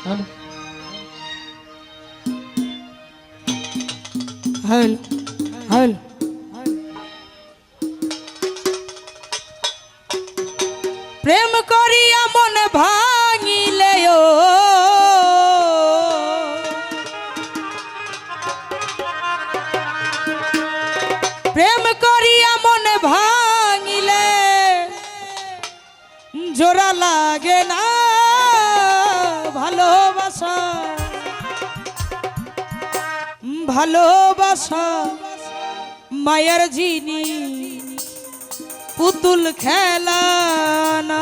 Hello hello hello প্রেম করিয়া মন ভাঙিলে প্রেম করিয়া মন ভাঙিলে জোড়া লাগে না ভালোবাসা ভালোবাসা মায়ের জিনি পুতুল খেলা না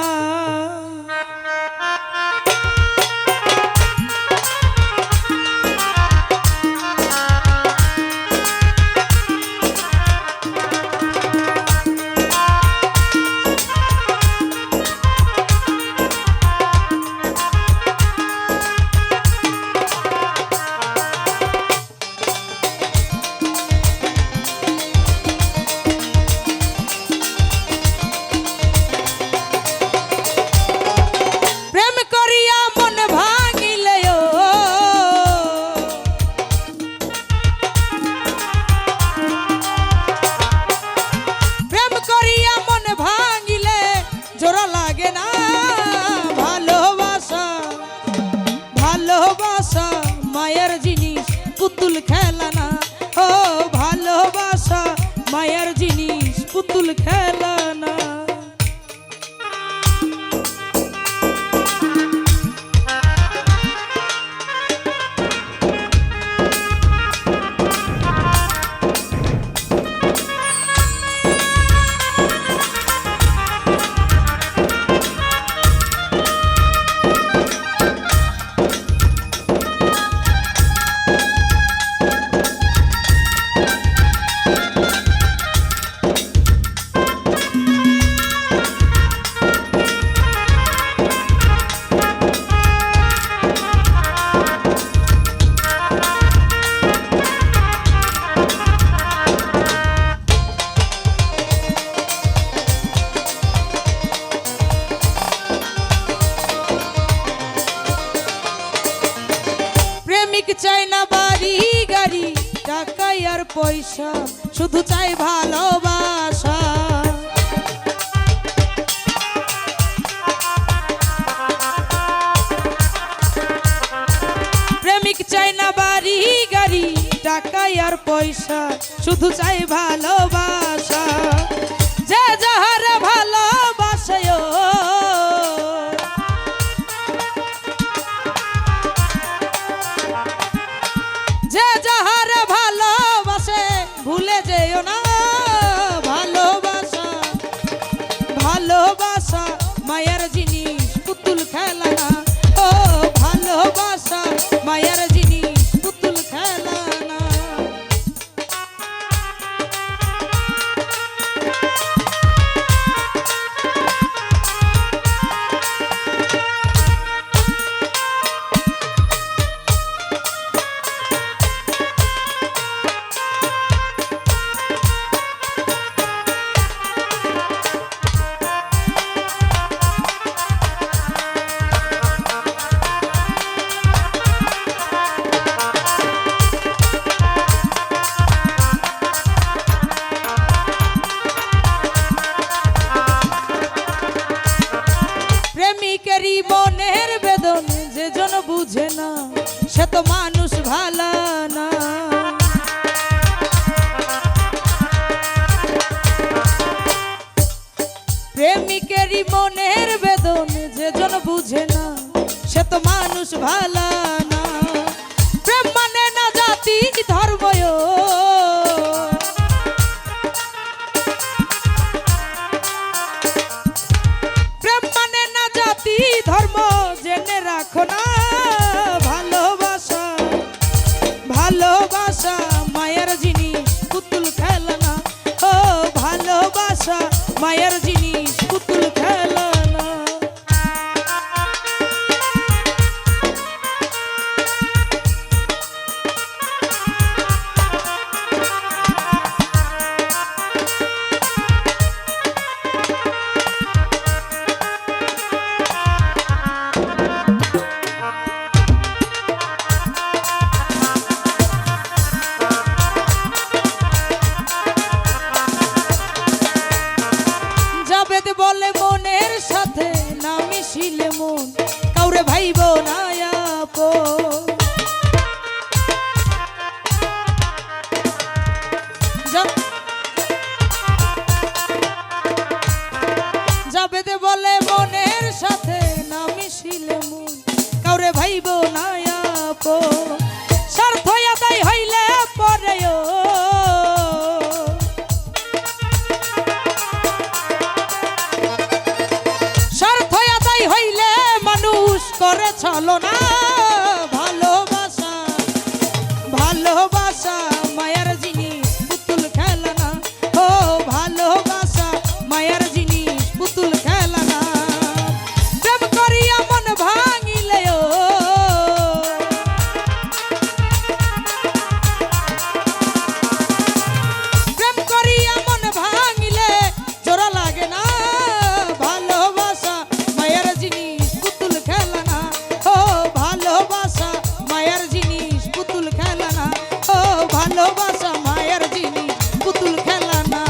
মায়ের জিনিস পুতুল খেলা না ও ভালোবাসা মায়ের জিনিস পুতুল খেলা না চাই না বাড়ি গাড়ি টাকা আর পয়সা শুধু চাই ভালোবাসা প্রেমিক চাই না বাড়ি গাড়ি টাকা আর পয়সা শুধু চাই ভালোবাসা যে যাহার ভালোবাসে যে যাহার ভালোবাসে ভুলে যেও না ভালোবাসা ভালোবাসা মায়ের জিনিস পুতুল খেলা না ও ভালোবাসা মায়ের জিনিস পুতুল খেলা না প্রেমিকেরই মনের বেদন যে জন বুঝে না সে তো মানুষ ভালো না প্রেমিকেরই মনের বেদন যে জন বুঝে না সে তো মানুষ ভালো না প্রেম মানে না জাতি ধর্ম ধর্ম জেনে রাখো না ভালোবাসা ভালোবাসা মায়ের জিনিস পুতুল খেলা না ও ভালোবাসা মায়ের জিনিস পুতুল খেলা না ভাইব না আপন স্বার্থ আদায় হইলে পরেও স্বার্থ আদায় হইলে মানুষ করে ছলনা ভালোবাসা ভালোবাসা মায়ার জিনিস পুতুল খেলনা ও ভালোবাসা মায়ার জিনিস পুতুল খেলনা প্রেম করিয়া মন ভাঙিলে ও প্রেম করিয়া মন ভাঙিলে জোড়া লাগে না ভালোবাসা মায়ার জিনিস পুতুল খেলনা ও ভালোবাসা মায়ার জিনিস পুতুল খেলনা ও ভালোবাসা মায়ার জিনিস পুতুল খেলনা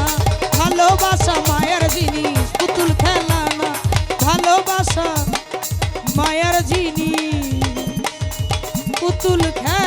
ভালোবাসা মায়ার জিনিস পুতুল খেলনা ভালোবাসা মায়ার জিনিস পুতুল খেলনা।